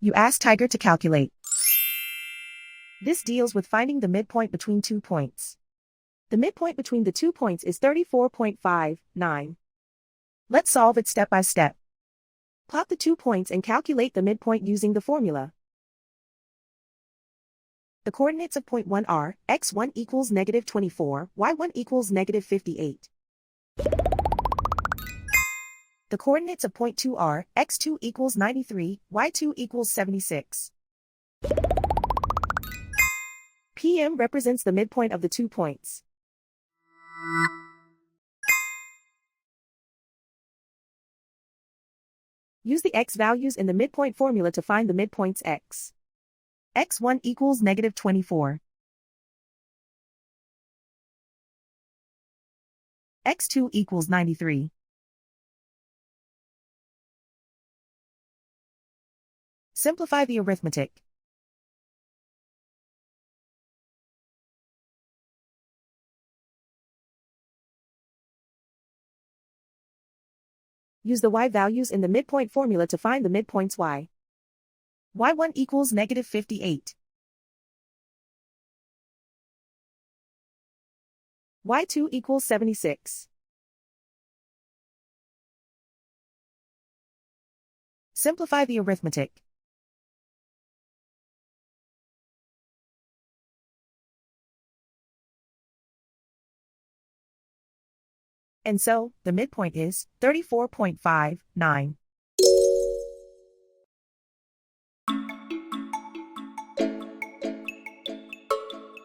You ask Tiger to calculate. This deals with finding the midpoint between 2 points. The midpoint between the 2 points is 34.59. Let's solve it step by step. Plot the 2 points and calculate the midpoint using the formula. The coordinates of point 1 are x1 equals -24, y1 equals -58. The coordinates of point 2 are x2 equals 93, y2 equals 76. PM represents the midpoint of the 2 points. Use the x values in the midpoint formula to find the midpoints x. x1 equals -24. x2 equals 93. Simplify the arithmetic. Use the y values in the midpoint formula to find the midpoints y. y1 equals -58. y2 equals 76. Simplify the arithmetic. And so, the midpoint is 34.59.